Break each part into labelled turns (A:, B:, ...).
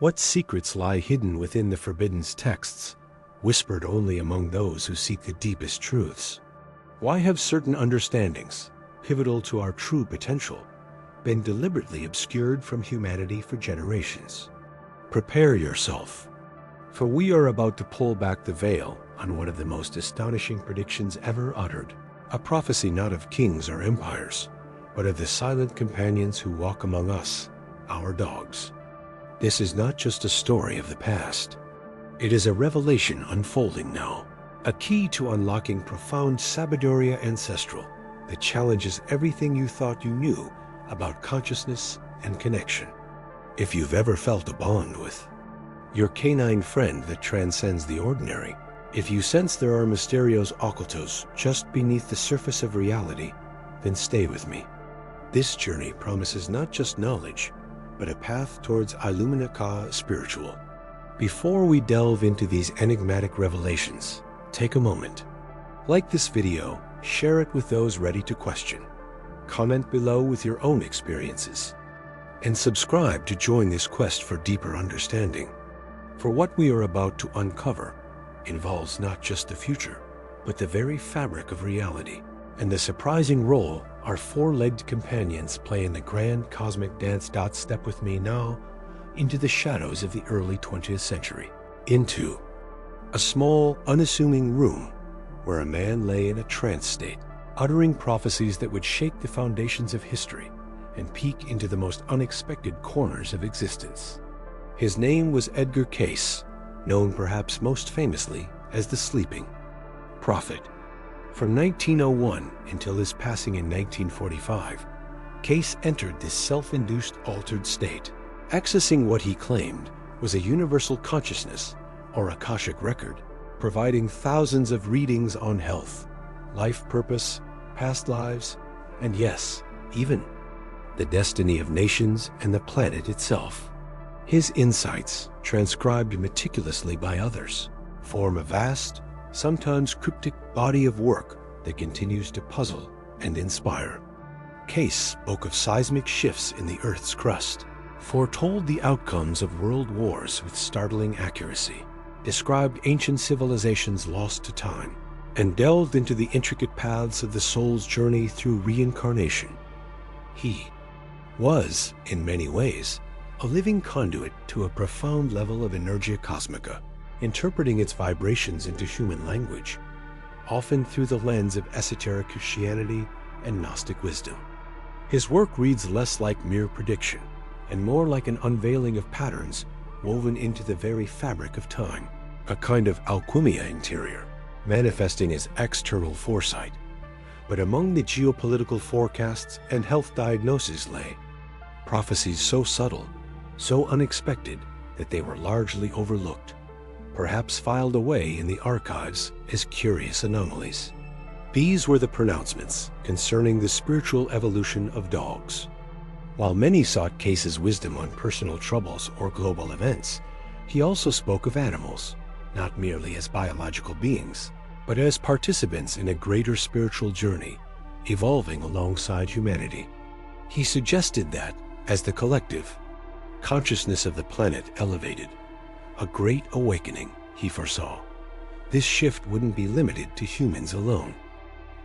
A: What secrets lie hidden within the forbidden texts, whispered only among those who seek the deepest truths? Why have certain understandings, pivotal to our true potential, been deliberately obscured from humanity for generations? Prepare yourself, for we are about to pull back the veil on one of the most astonishing predictions ever uttered, a prophecy not of kings or empires, but of the silent companions who walk among us, our dogs. This is not just a story of the past. It is a revelation unfolding now, a key to unlocking profound Sabiduria ancestral that challenges everything you thought you knew about consciousness and connection. If you've ever felt a bond with your canine friend that transcends the ordinary, if you sense there are mysterios ocultos just beneath the surface of reality, then stay with me. This journey promises not just knowledge, but a path towards Illuminaka spiritual. Before we delve into these enigmatic revelations, take a moment. Like this video, share it with those ready to question. Comment below with your own experiences. And subscribe to join this quest for deeper understanding. For what we are about to uncover involves not just the future, but the very fabric of reality, and the surprising role our four-legged companions play in the grand cosmic dance. Step with me now into the shadows of the early 20th century, into a small, unassuming room where a man lay in a trance state, uttering prophecies that would shake the foundations of history and peek into the most unexpected corners of existence. His name was Edgar Cayce, known perhaps most famously as the Sleeping Prophet. From 1901 until his passing in 1945, Cayce entered this self-induced altered state, accessing what he claimed was a universal consciousness or Akashic record, providing thousands of readings on health, life purpose, past lives, and yes, even the destiny of nations and the planet itself. His insights, transcribed meticulously by others, form a vast, sometimes cryptic body of work that continues to puzzle and inspire. Cayce spoke of seismic shifts in the Earth's crust, foretold the outcomes of world wars with startling accuracy, described ancient civilizations lost to time, and delved into the intricate paths of the soul's journey through reincarnation. He was, in many ways, a living conduit to a profound level of Energia Cosmica, interpreting its vibrations into human language, often through the lens of esoteric Christianity and Gnostic wisdom. His work reads less like mere prediction and more like an unveiling of patterns woven into the very fabric of time, a kind of alchemia interior, manifesting as external foresight. But among the geopolitical forecasts and health diagnoses lay prophecies so subtle, so unexpected that they were largely overlooked, perhaps filed away in the archives as curious anomalies. These were the pronouncements concerning the spiritual evolution of dogs. While many sought Cayce's wisdom on personal troubles or global events, he also spoke of animals, not merely as biological beings, but as participants in a greater spiritual journey, evolving alongside humanity. He suggested that, as the collective consciousness of the planet elevated, a great awakening, he foresaw, this shift wouldn't be limited to humans alone.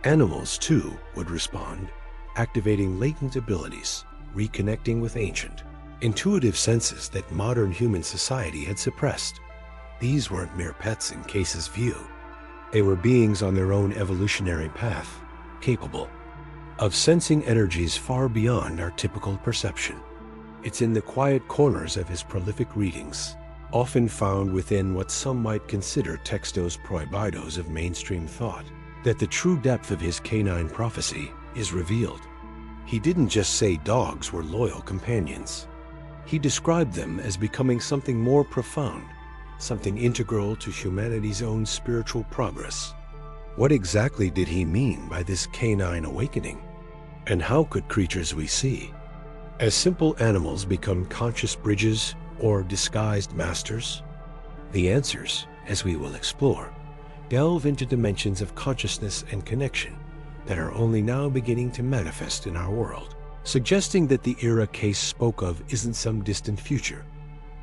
A: Animals, too, would respond, activating latent abilities, reconnecting with ancient, intuitive senses that modern human society had suppressed. These weren't mere pets in Cayce's view. They were beings on their own evolutionary path, capable of sensing energies far beyond our typical perception. It's in the quiet corners of his prolific readings, often found within what some might consider textos prohibidos of mainstream thought, that the true depth of his canine prophecy is revealed. He didn't just say dogs were loyal companions. He described them as becoming something more profound, something integral to humanity's own spiritual progress. What exactly did he mean by this canine awakening? And how could creatures we see as simple animals become conscious bridges or disguised masters? The answers, as we will explore, delve into dimensions of consciousness and connection that are only now beginning to manifest in our world, suggesting that the era Cayce spoke of isn't some distant future,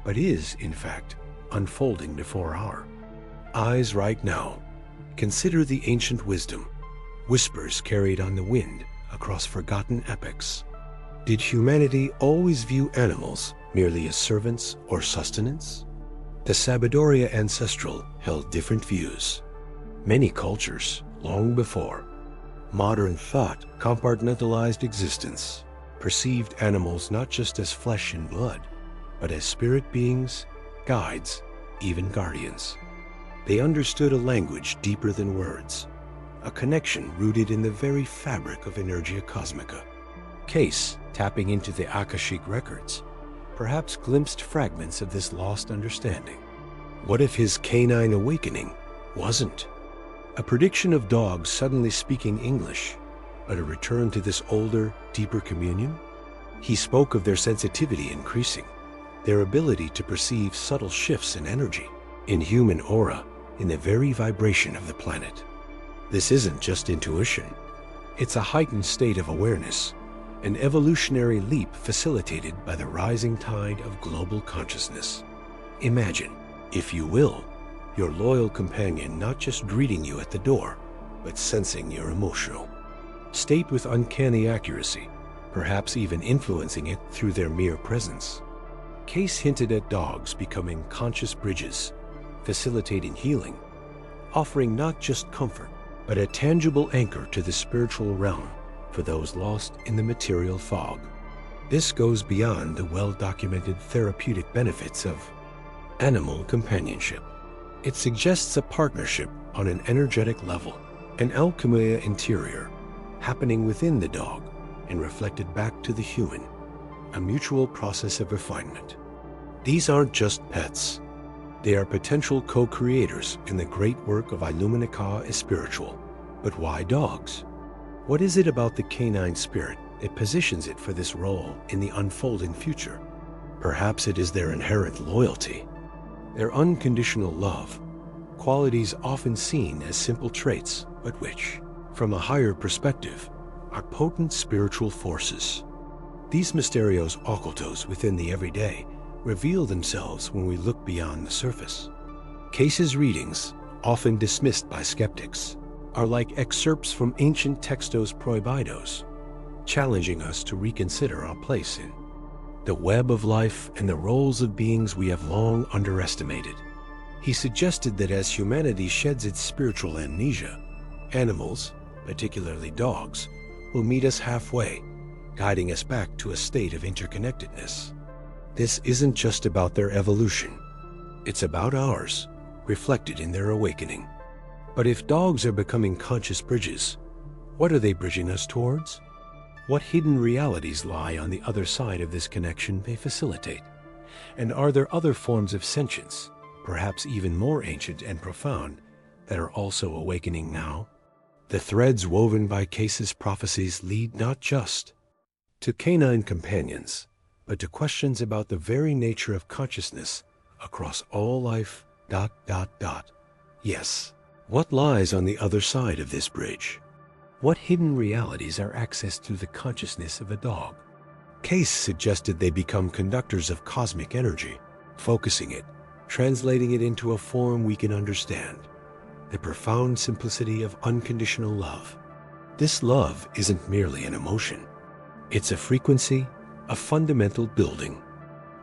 A: but is, in fact, unfolding before our eyes right now. Consider the ancient wisdom, whispers carried on the wind across forgotten epochs. Did humanity always view animals merely as servants or sustenance? The Sabedoria Ancestral held different views. Many cultures, long before modern thought compartmentalized existence, perceived animals not just as flesh and blood, but as spirit beings, guides, even guardians. They understood a language deeper than words, a connection rooted in the very fabric of Energia Cosmica. Cayce, tapping into the Akashic records, perhaps glimpsed fragments of this lost understanding. What if his canine awakening wasn't a prediction of dogs suddenly speaking English, but a return to this older, deeper communion? He spoke of their sensitivity increasing, their ability to perceive subtle shifts in energy, in human aura, in the very vibration of the planet. This isn't just intuition. It's a heightened state of awareness, an evolutionary leap facilitated by the rising tide of global consciousness. Imagine, if you will, your loyal companion not just greeting you at the door, but sensing your emotional state with uncanny accuracy, perhaps even influencing it through their mere presence. Cayce hinted at dogs becoming conscious bridges, facilitating healing, offering not just comfort, but a tangible anchor to the spiritual realm for those lost in the material fog. This goes beyond the well-documented therapeutic benefits of animal companionship. It suggests a partnership on an energetic level, an alchemy interior, happening within the dog and reflected back to the human, a mutual process of refinement. These aren't just pets. They are potential co-creators in the great work of Illuminica Spiritual. But why dogs? What is it about the canine spirit that positions it for this role in the unfolding future? Perhaps it is their inherent loyalty, their unconditional love, qualities often seen as simple traits, but which, from a higher perspective, are potent spiritual forces. These mysterios occultos within the everyday reveal themselves when we look beyond the surface. Cayce's readings, often dismissed by skeptics, are like excerpts from ancient textos prohibidos, challenging us to reconsider our place in the web of life and the roles of beings we have long underestimated. He suggested that as humanity sheds its spiritual amnesia, animals, particularly dogs, will meet us halfway, guiding us back to a state of interconnectedness. This isn't just about their evolution. It's about ours, reflected in their awakening. But if dogs are becoming conscious bridges, what are they bridging us towards? What hidden realities lie on the other side of this connection they facilitate? And are there other forms of sentience, perhaps even more ancient and profound, that are also awakening now? The threads woven by Cayce's prophecies lead not just to canine companions, but to questions about the very nature of consciousness across all life, ... Yes, what lies on the other side of this bridge? What hidden realities are accessed through the consciousness of a dog? Cayce suggested they become conductors of cosmic energy, focusing it, translating it into a form we can understand. The profound simplicity of unconditional love. This love isn't merely an emotion. It's a frequency, a fundamental building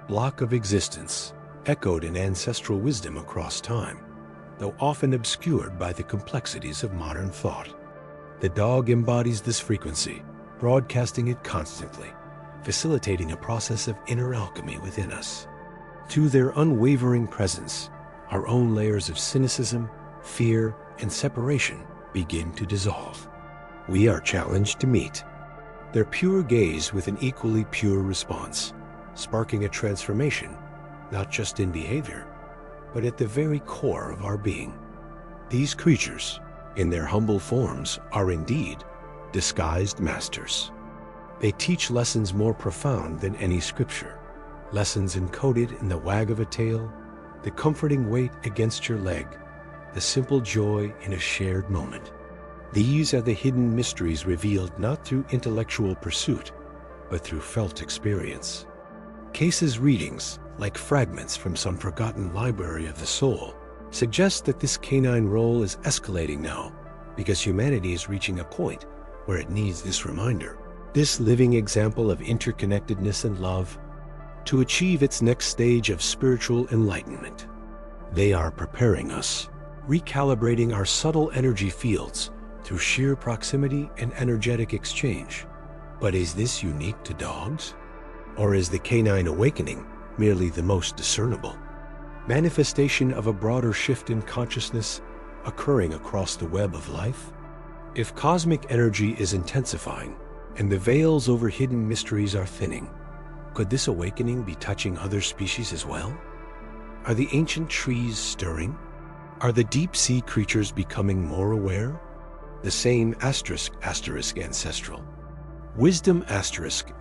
A: block of existence, echoed in ancestral wisdom across time, though often obscured by the complexities of modern thought. The dog embodies this frequency, broadcasting it constantly, facilitating a process of inner alchemy within us. Through their unwavering presence, our own layers of cynicism, fear, and separation begin to dissolve. We are challenged to meet their pure gaze with an equally pure response, sparking a transformation, not just in behavior, but at the very core of our being. These creatures, in their humble forms, are indeed disguised masters. They teach lessons more profound than any scripture, lessons encoded in the wag of a tail, the comforting weight against your leg, the simple joy in a shared moment. These are the hidden mysteries revealed not through intellectual pursuit, but through felt experience. Cayce's readings like fragments from some forgotten library of the soul, suggests that this canine role is escalating now because humanity is reaching a point where it needs this reminder, this living example of interconnectedness and love, to achieve its next stage of spiritual enlightenment. They are preparing us, recalibrating our subtle energy fields through sheer proximity and energetic exchange. But is this unique to dogs? Or is the canine awakening merely the most discernible manifestation of a broader shift in consciousness occurring across the web of life? If cosmic energy is intensifying and the veils over hidden mysteries are thinning, could this awakening be touching other species as well? Are the ancient trees stirring? Are the deep-sea creatures becoming more aware? The same asterisk ancestral wisdom asterisk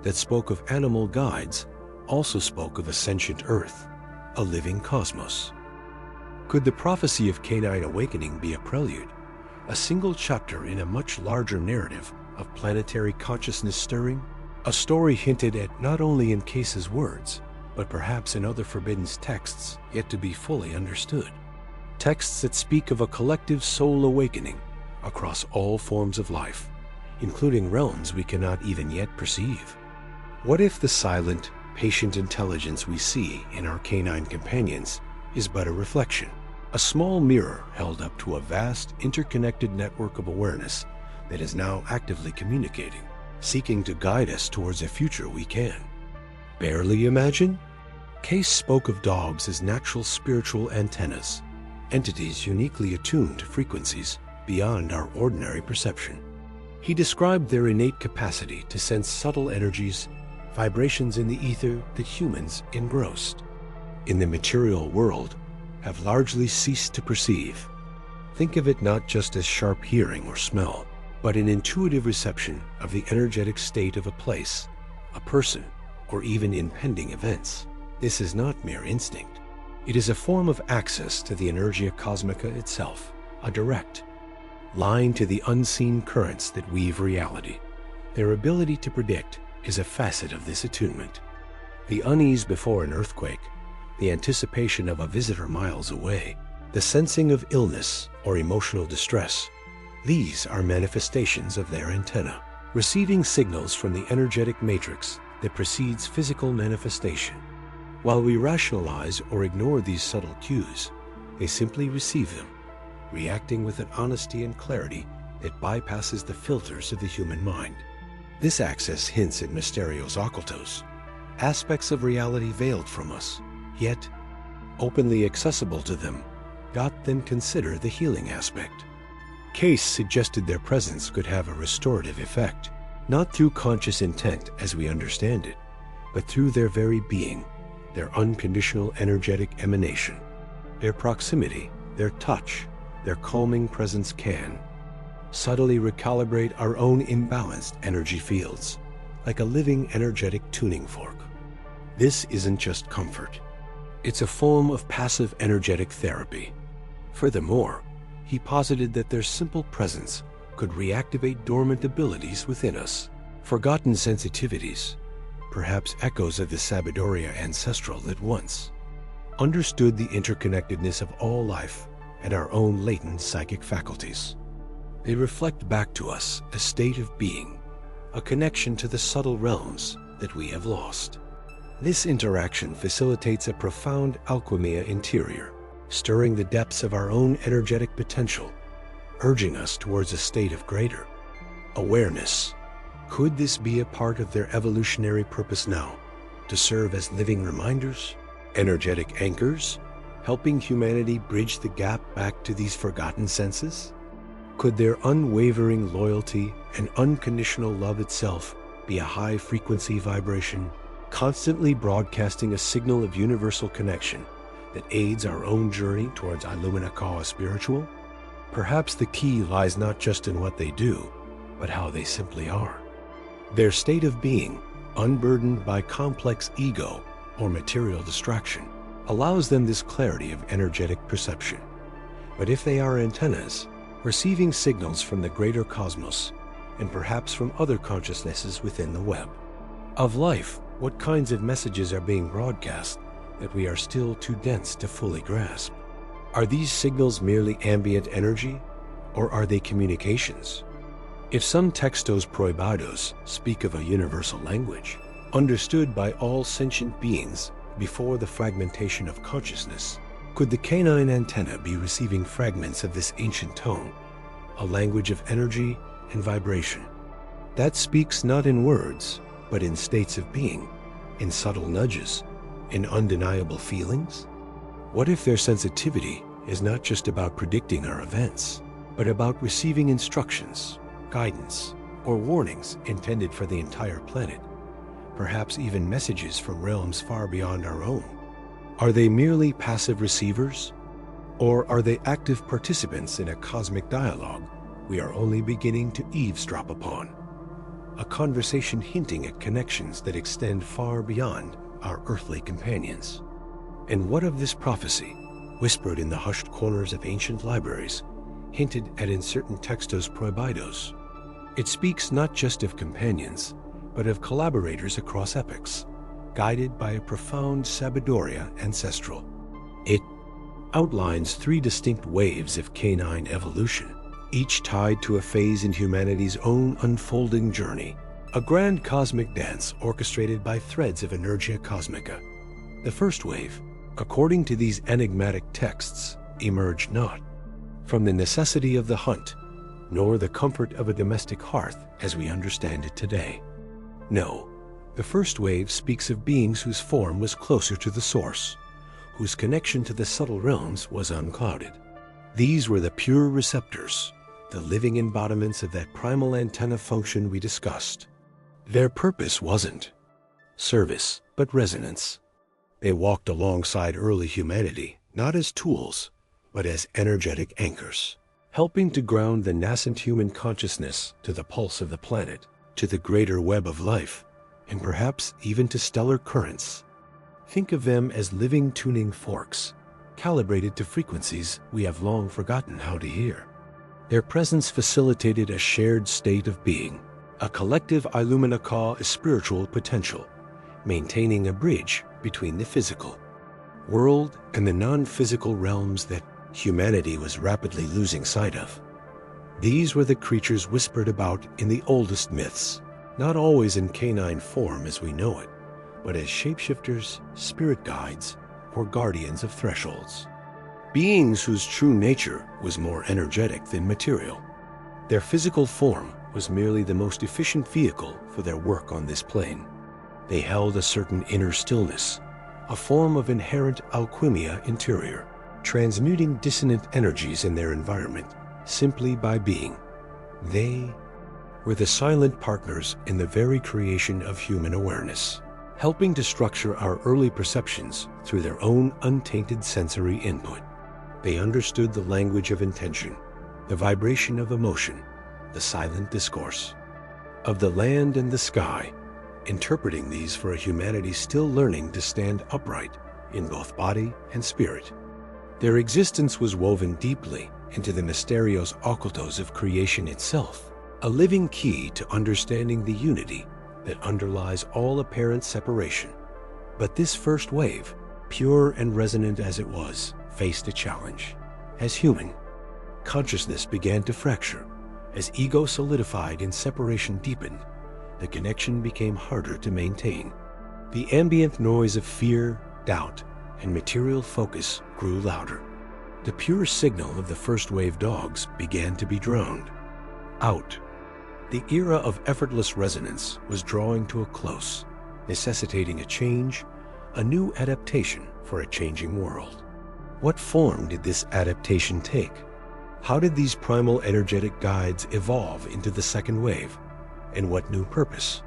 A: that spoke of animal guides also spoke of a sentient earth, a living cosmos. Could the prophecy of canine awakening be a prelude, a single chapter in a much larger narrative of planetary consciousness stirring? A story hinted at not only in Cayce's words, but perhaps in other forbidden texts yet to be fully understood. Texts that speak of a collective soul awakening across all forms of life, including realms we cannot even yet perceive. What if the silent, patient intelligence we see in our canine companions is but a reflection, a small mirror held up to a vast, interconnected network of awareness that is now actively communicating, seeking to guide us towards a future we can barely imagine? Cayce spoke of dogs as natural spiritual antennas, entities uniquely attuned to frequencies beyond our ordinary perception. He described their innate capacity to sense subtle energies, vibrations in the ether that humans, engrossed in the material world, have largely ceased to perceive. Think of it not just as sharp hearing or smell, but an intuitive reception of the energetic state of a place, a person, or even impending events. This is not mere instinct. It is a form of access to the Energia Cosmica itself, a direct line to the unseen currents that weave reality. Their ability to predict is a facet of this attunement. The unease before an earthquake, the anticipation of a visitor miles away, the sensing of illness or emotional distress, these are manifestations of their antenna, receiving signals from the energetic matrix that precedes physical manifestation. While we rationalize or ignore these subtle cues, they simply receive them, reacting with an honesty and clarity that bypasses the filters of the human mind. This access hints at mysterios occultos, aspects of reality veiled from us, yet openly accessible to them. Then consider the healing aspect. Cayce suggested their presence could have a restorative effect, not through conscious intent as we understand it, but through their very being, their unconditional energetic emanation. Their proximity, their touch, their calming presence can subtly recalibrate our own imbalanced energy fields, like a living energetic tuning fork. This isn't just comfort. It's a form of passive energetic therapy. Furthermore, he posited that their simple presence could reactivate dormant abilities within us, forgotten sensitivities, perhaps echoes of the Sabiduria ancestral that once understood the interconnectedness of all life and our own latent psychic faculties. They reflect back to us a state of being, a connection to the subtle realms that we have lost. This interaction facilitates a profound alchemia interior, stirring the depths of our own energetic potential, urging us towards a state of greater awareness. Could this be a part of their evolutionary purpose now, to serve as living reminders, energetic anchors, helping humanity bridge the gap back to these forgotten senses? Could their unwavering loyalty and unconditional love itself be a high-frequency vibration, constantly broadcasting a signal of universal connection that aids our own journey towards Illumina Kawa spiritual? Perhaps the key lies not just in what they do, but how they simply are. Their state of being, unburdened by complex ego or material distraction, allows them this clarity of energetic perception. But if they are antennas, receiving signals from the greater cosmos, and perhaps from other consciousnesses within the web of life, What kinds of messages are being broadcast that we are still too dense to fully grasp? Are these signals merely ambient energy, or are they communications? If some textos prohibidos speak of a universal language, understood by all sentient beings before the fragmentation of consciousness, could the canine antenna be receiving fragments of this ancient tone, a language of energy and vibration that speaks not in words, but in states of being, in subtle nudges, in undeniable feelings? What if their sensitivity is not just about predicting our events, but about receiving instructions, guidance, or warnings intended for the entire planet, perhaps even messages from realms far beyond our own? Are they merely passive receivers, or are they active participants in a cosmic dialogue we are only beginning to eavesdrop upon? A conversation hinting at connections that extend far beyond our earthly companions. And what of this prophecy, whispered in the hushed corners of ancient libraries, hinted at in certain textos prohibidos? It speaks not just of companions, but of collaborators across epochs, guided by a profound sabiduria ancestral. It outlines 3 distinct waves of canine evolution, each tied to a phase in humanity's own unfolding journey, a grand cosmic dance orchestrated by threads of energia cosmica. The first wave, according to these enigmatic texts, emerged not from the necessity of the hunt, nor the comfort of a domestic hearth as we understand it today. No, the first wave speaks of beings whose form was closer to the source, whose connection to the subtle realms was unclouded. These were the pure receptors, the living embodiments of that primal antenna function we discussed. Their purpose wasn't service, but resonance. They walked alongside early humanity, not as tools, but as energetic anchors, helping to ground the nascent human consciousness to the pulse of the planet, to the greater web of life, and perhaps even to stellar currents. Think of them as living tuning forks, calibrated to frequencies we have long forgotten how to hear. Their presence facilitated a shared state of being, a collective illumina spiritual potential, maintaining a bridge between the physical world and the non-physical realms that humanity was rapidly losing sight of. These were the creatures whispered about in the oldest myths, not always in canine form as we know it, but as shapeshifters, spirit guides, or guardians of thresholds. Beings whose true nature was more energetic than material. Their physical form was merely the most efficient vehicle for their work on this plane. They held a certain inner stillness, a form of inherent alchemia interior, transmuting dissonant energies in their environment simply by being. They were the silent partners in the very creation of human awareness, helping to structure our early perceptions through their own untainted sensory input. They understood the language of intention, the vibration of emotion, the silent discourse of the land and the sky, interpreting these for a humanity still learning to stand upright in both body and spirit. Their existence was woven deeply into the mysterios occultos of creation itself, a living key to understanding the unity that underlies all apparent separation. But this first wave, pure and resonant as it was, faced a challenge. As human consciousness began to fracture, as ego solidified and separation deepened, the connection became harder to maintain. The ambient noise of fear, doubt, and material focus grew louder. The pure signal of the first wave dogs began to be drowned out. The era of effortless resonance was drawing to a close, necessitating a change, a new adaptation for a changing world. What form did this adaptation take? How did these primal energetic guides evolve into the second wave? And what new purpose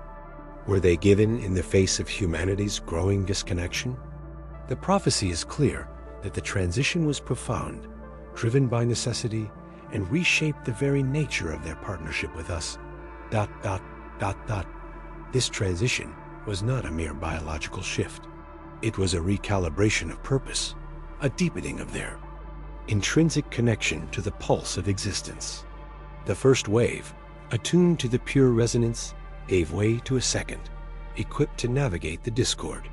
A: were they given in the face of humanity's growing disconnection? The prophecy is clear that the transition was profound, driven by necessity, and reshaped the very nature of their partnership with us. This transition was not a mere biological shift. It was a recalibration of purpose, a deepening of their intrinsic connection to the pulse of existence. The first wave, attuned to the pure resonance, gave way to a second, equipped to navigate the discord.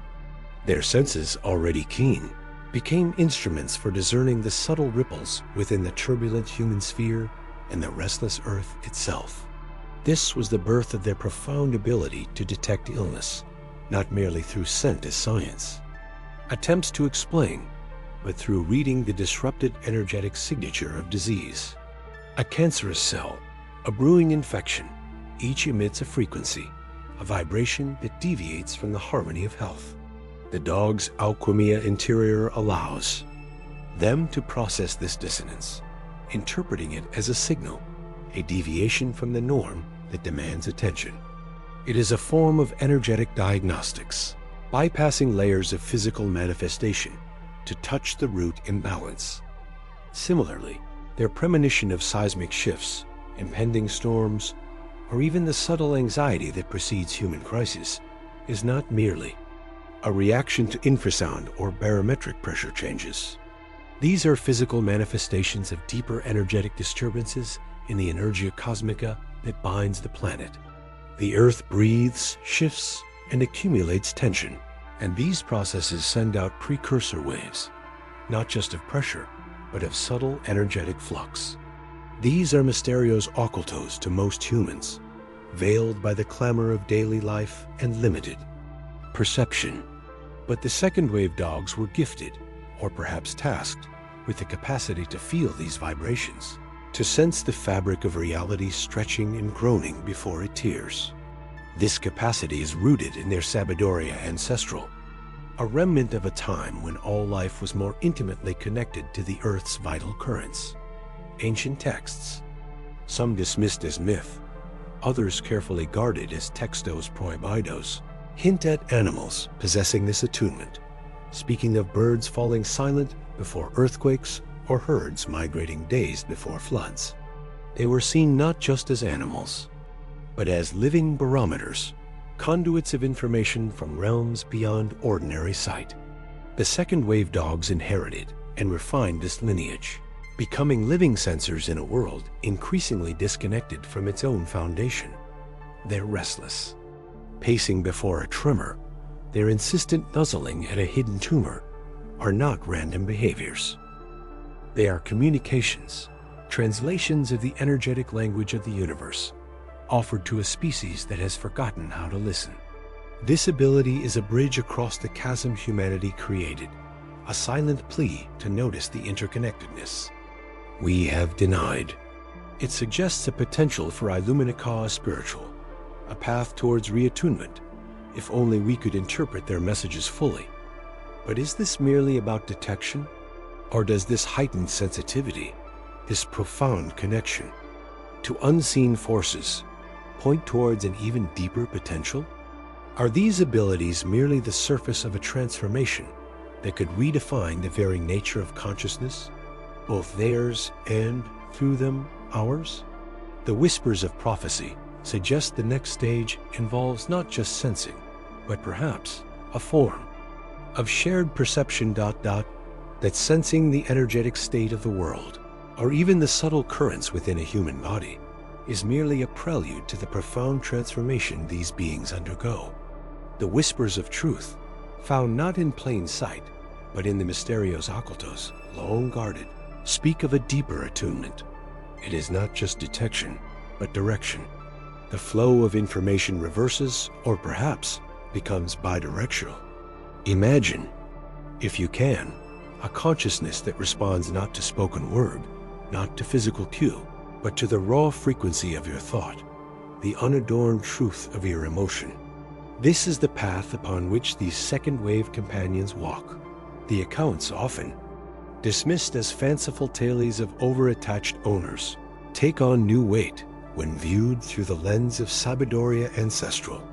A: Their senses, already keen, became instruments for discerning the subtle ripples within the turbulent human sphere and the restless earth itself. This was the birth of their profound ability to detect illness, not merely through scent as science, attempts to explain, but through reading the disrupted energetic signature of disease. A cancerous cell, a brewing infection, each emits a frequency, a vibration that deviates from the harmony of health. The dog's alchemia interior allows them to process this dissonance, interpreting it as a signal, a deviation from the norm that demands attention. It is a form of energetic diagnostics, bypassing layers of physical manifestation to touch the root imbalance. Similarly, their premonition of seismic shifts, impending storms, or even the subtle anxiety that precedes human crisis is not merely a reaction to infrasound or barometric pressure changes. These are physical manifestations of deeper energetic disturbances in the energia cosmica that binds the planet. The Earth breathes, shifts, and accumulates tension, and these processes send out precursor waves, not just of pressure, but of subtle energetic flux. These are mysterios occultos to most humans, veiled by the clamor of daily life and limited perception. But the second wave dogs were gifted, or perhaps tasked, with the capacity to feel these vibrations, to sense the fabric of reality stretching and groaning before it tears. This capacity is rooted in their Sabedoria ancestral, a remnant of a time when all life was more intimately connected to the Earth's vital currents. Ancient texts, some dismissed as myth, others carefully guarded as textos prohibidos, hint at animals possessing this attunement, speaking of birds falling silent before earthquakes or herds migrating days before floods. They were seen not just as animals, but as living barometers, conduits of information from realms beyond ordinary sight. The second wave dogs inherited and refined this lineage, becoming living sensors in a world increasingly disconnected from its own foundation. They're restless, pacing before a tremor. Their insistent nuzzling at a hidden tumor are not random behaviors. They are communications, translations of the energetic language of the universe, offered to a species that has forgotten how to listen. This ability is a bridge across the chasm humanity created, a silent plea to notice the interconnectedness we have denied. It suggests a potential for Illuminica spiritual, a path towards reattunement, if only we could interpret their messages fully. But is this merely about detection? Or does this heightened sensitivity, this profound connection to unseen forces, point towards an even deeper potential? Are these abilities merely the surface of a transformation that could redefine the very nature of consciousness, both theirs and, through them, ours? The whispers of prophecy suggest the next stage involves not just sensing, but perhaps a form of shared perception that sensing the energetic state of the world, or even the subtle currents within a human body, is merely a prelude to the profound transformation these beings undergo. The whispers of truth, found not in plain sight, but in the mysterios occultos, long guarded, speak of a deeper attunement. It is not just detection, but direction. The flow of information reverses, or perhaps becomes bidirectional. Imagine, if you can, a consciousness that responds not to spoken word, not to physical cue, but to the raw frequency of your thought, the unadorned truth of your emotion. This is the path upon which these second-wave companions walk. The accounts, often dismissed as fanciful tales of over-attached owners, take on new weight when viewed through the lens of Sabedoria ancestral.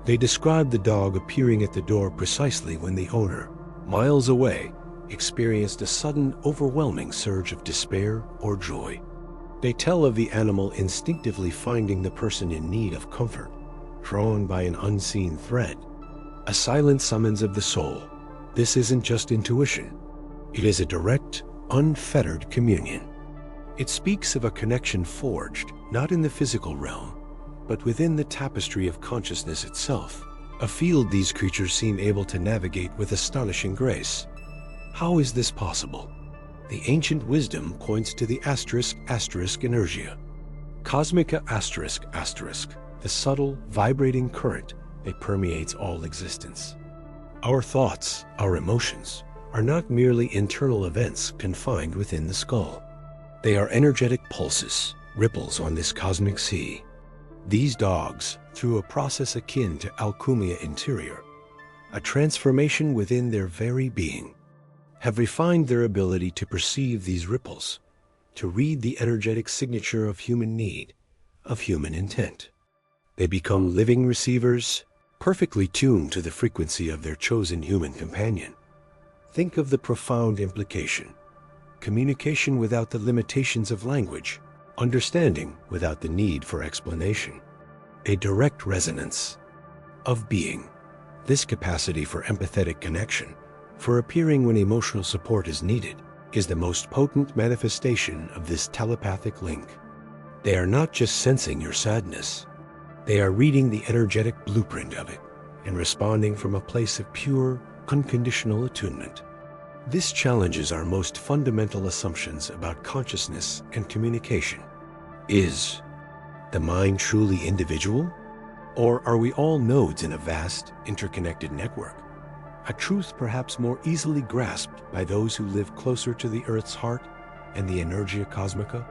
A: They describe the dog appearing at the door precisely when the owner, miles away, experienced a sudden, overwhelming surge of despair or joy. They tell of the animal instinctively finding the person in need of comfort, drawn by an unseen thread. A silent summons of the soul. This isn't just intuition. It is a direct, unfettered communion. It speaks of a connection forged, not in the physical realm, but within the tapestry of consciousness itself, a field these creatures seem able to navigate with astonishing grace. How is this possible? The ancient wisdom points to the *** inertia. Cosmica ***, the subtle, vibrating current that permeates all existence. Our thoughts, our emotions, are not merely internal events confined within the skull. They are energetic pulses, ripples on this cosmic sea. These dogs, through a process akin to alchemia interior, a transformation within their very being, have refined their ability to perceive these ripples, to read the energetic signature of human need, of human intent. They become living receivers, perfectly tuned to the frequency of their chosen human companion. Think of the profound implication. Communication without the limitations of language, understanding without the need for explanation. A direct resonance of being. This capacity for empathetic connection, for appearing when emotional support is needed, is the most potent manifestation of this telepathic link. They are not just sensing your sadness. They are reading the energetic blueprint of it and responding from a place of pure, unconditional attunement. This challenges our most fundamental assumptions about consciousness and communication. Is the mind truly individual? Or are we all nodes in a vast, interconnected network? A truth perhaps more easily grasped by those who live closer to the Earth's heart and the Energia Cosmica?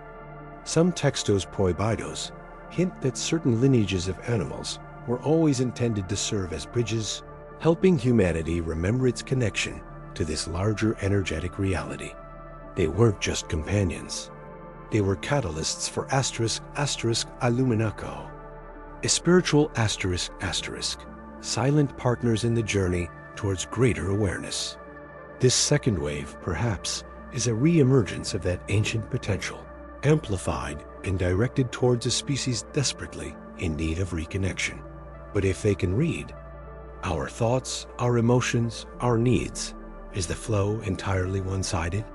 A: Some textos prohibidos hint that certain lineages of animals were always intended to serve as bridges, helping humanity remember its connection to this larger energetic reality. They weren't just companions. They were catalysts for ** illuminaco, a spiritual ***, silent partners in the journey towards greater awareness. This second wave, perhaps, is a re-emergence of that ancient potential, amplified and directed towards a species desperately in need of reconnection. But if they can read our thoughts, our emotions, our needs, is the flow entirely one-sided?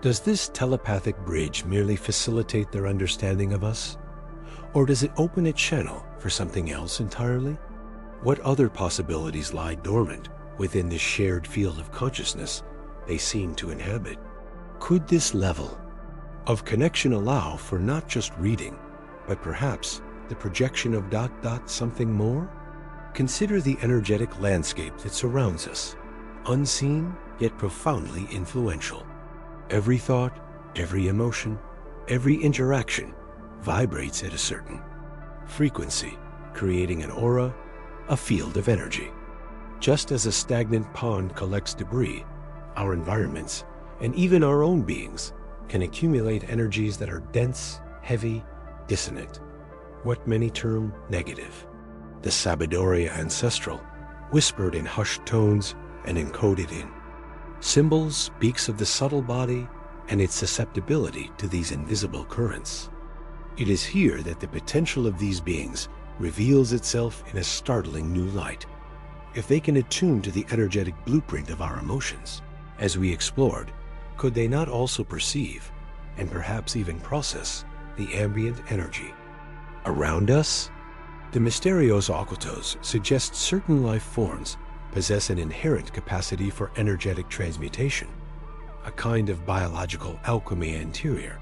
A: Does this telepathic bridge merely facilitate their understanding of us? Or does it open a channel for something else entirely? What other possibilities lie dormant within this shared field of consciousness they seem to inhabit? Could this level of connection allow for not just reading, but perhaps the projection of something more? Consider the energetic landscape that surrounds us, unseen yet profoundly influential. Every thought, every emotion, every interaction vibrates at a certain frequency, creating an aura, a field of energy. Just as a stagnant pond collects debris, our environments, and even our own beings, can accumulate energies that are dense, heavy, dissonant, what many term negative. The Sabiduria ancestral, whispered in hushed tones and encoded in symbols, speaks of the subtle body and its susceptibility to these invisible currents. It is here that the potential of these beings reveals itself in a startling new light. If they can attune to the energetic blueprint of our emotions, as we explored, could they not also perceive, and perhaps even process, the ambient energy around us? The Mysterios Ocultos suggest certain life forms possess an inherent capacity for energetic transmutation, a kind of biological alchemy interior.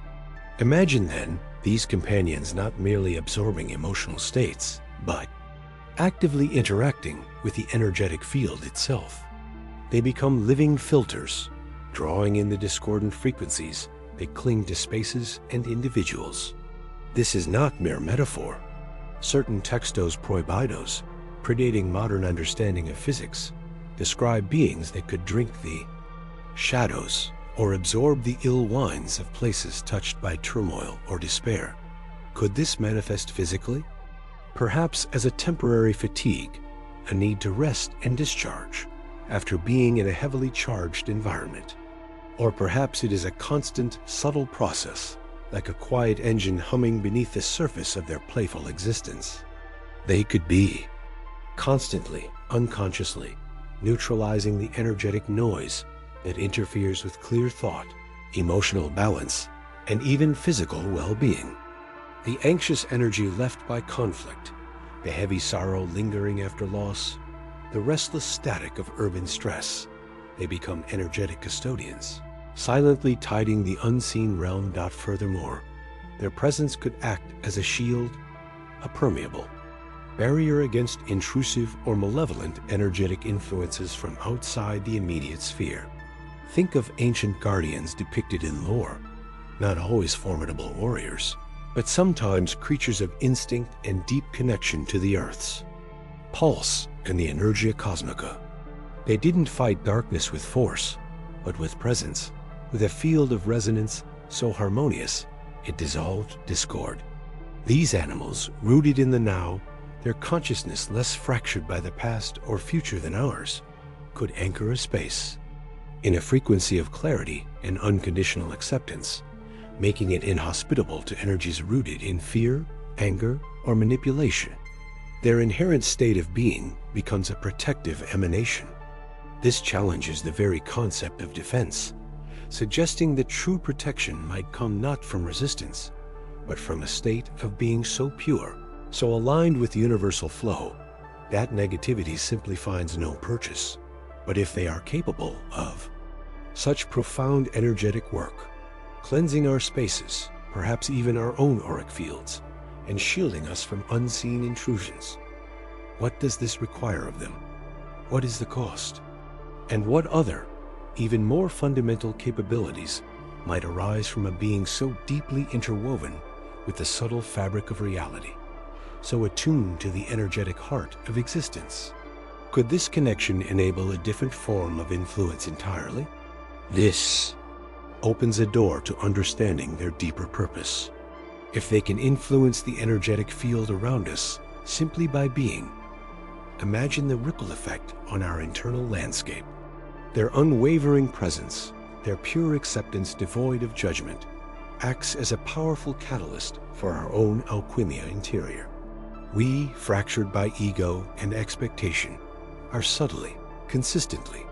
A: Imagine then these companions not merely absorbing emotional states, but actively interacting with the energetic field itself. They become living filters, drawing in the discordant frequencies that cling to spaces and individuals. This is not mere metaphor. Certain textos prohibidos, predating modern understanding of physics, describe beings that could drink the shadows or absorb the ill winds of places touched by turmoil or despair. Could this manifest physically? Perhaps as a temporary fatigue, a need to rest and discharge after being in a heavily charged environment. Or perhaps it is a constant, subtle process, like a quiet engine humming beneath the surface of their playful existence. They could be constantly, unconsciously, neutralizing the energetic noise that interferes with clear thought, emotional balance, and even physical well-being. The anxious energy left by conflict, the heavy sorrow lingering after loss, the restless static of urban stress. They become energetic custodians, silently tiding the unseen realm. Furthermore, their presence could act as a shield, a permeable barrier against intrusive or malevolent energetic influences from outside the immediate sphere. Think of ancient guardians depicted in lore, not always formidable warriors, but sometimes creatures of instinct and deep connection to the Earth's pulse and the Energia Cosmica. They didn't fight darkness with force, but with presence, with a field of resonance so harmonious it dissolved discord. These animals, rooted in the now, their consciousness less fractured by the past or future than ours, could anchor a space in a frequency of clarity and unconditional acceptance, making it inhospitable to energies rooted in fear, anger, or manipulation. Their inherent state of being becomes a protective emanation. This challenges the very concept of defense, suggesting that true protection might come not from resistance, but from a state of being so pure, so aligned with the universal flow, that negativity simply finds no purchase. But if they are capable of such profound energetic work, cleansing our spaces, perhaps even our own auric fields, and shielding us from unseen intrusions, what does this require of them? What is the cost? And what other, even more fundamental capabilities might arise from a being so deeply interwoven with the subtle fabric of reality, so attuned to the energetic heart of existence? Could this connection enable a different form of influence entirely? This opens a door to understanding their deeper purpose. If they can influence the energetic field around us simply by being, imagine the ripple effect on our internal landscape. Their unwavering presence, their pure acceptance devoid of judgment, acts as a powerful catalyst for our own alchemia interior. We, fractured by ego and expectation, are subtly, consistently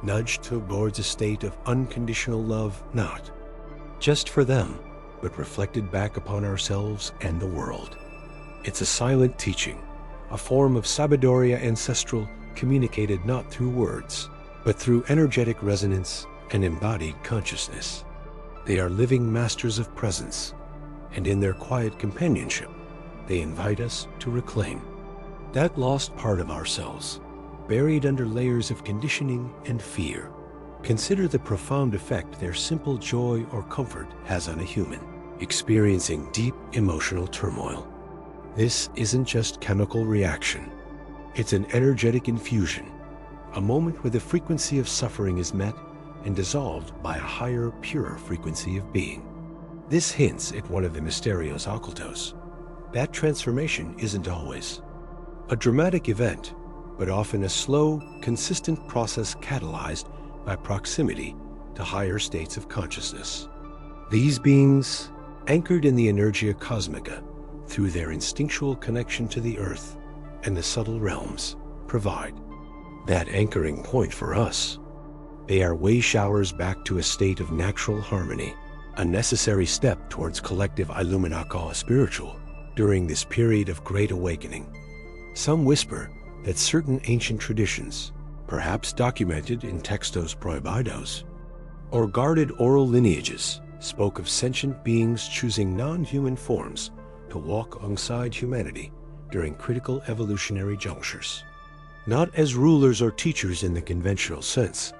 A: nudged towards a state of unconditional love, not just for them, but reflected back upon ourselves and the world. It's a silent teaching, a form of sabiduria ancestral communicated not through words, but through energetic resonance and embodied consciousness. They are living masters of presence, and in their quiet companionship, they invite us to reclaim that lost part of ourselves, buried under layers of conditioning and fear. Consider the profound effect their simple joy or comfort has on a human experiencing deep emotional turmoil. This isn't just chemical reaction. It's an energetic infusion, a moment where the frequency of suffering is met and dissolved by a higher, purer frequency of being. This hints at one of the mysterios occultos. That transformation isn't always a dramatic event, but often a slow, consistent process catalyzed by proximity to higher states of consciousness. These beings, anchored in the Energia Cosmica through their instinctual connection to the earth and the subtle realms, provide that anchoring point for us. They are way showers back to a state of natural harmony, a necessary step towards collective illuminaco spiritual during this period of great awakening. Some whisper that certain ancient traditions, perhaps documented in textos prohibidos, or guarded oral lineages, spoke of sentient beings choosing non-human forms to walk alongside humanity during critical evolutionary junctures. Not as rulers or teachers in the conventional sense,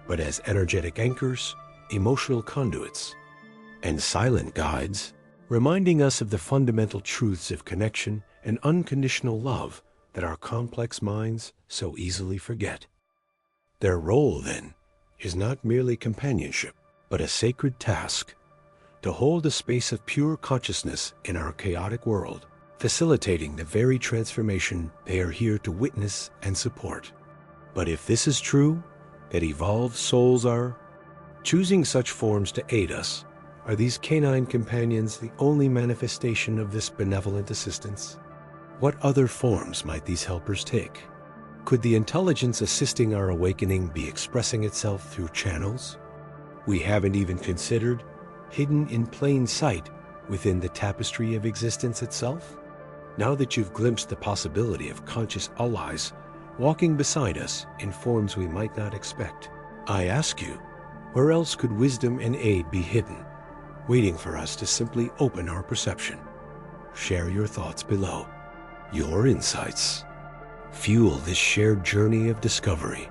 A: but as energetic anchors, emotional conduits, and silent guides, reminding us of the fundamental truths of connection and unconditional love that our complex minds so easily forget. Their role, then, is not merely companionship, but a sacred task to hold a space of pure consciousness in our chaotic world, facilitating the very transformation they are here to witness and support. But if this is true, that evolved souls are choosing such forms to aid us, are these canine companions the only manifestation of this benevolent assistance? What other forms might these helpers take? Could the intelligence assisting our awakening be expressing itself through channels we haven't even considered, hidden in plain sight within the tapestry of existence itself? Now that you've glimpsed the possibility of conscious allies walking beside us in forms we might not expect. I ask you, where else could wisdom and aid be hidden, waiting for us to simply open our perception? Share your thoughts below. Your insights fuel this shared journey of discovery.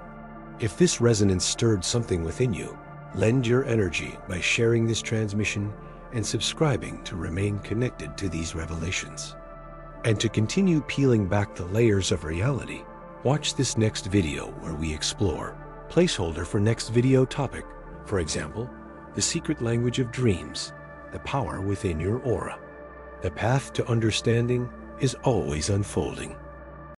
A: If this resonance stirred something within you, lend your energy by sharing this transmission and subscribing to remain connected to these revelations. And to continue peeling back the layers of reality, watch this next video where we explore. Placeholder for next video topic, for example, the secret language of dreams, the power within your aura. The path to understanding is always unfolding.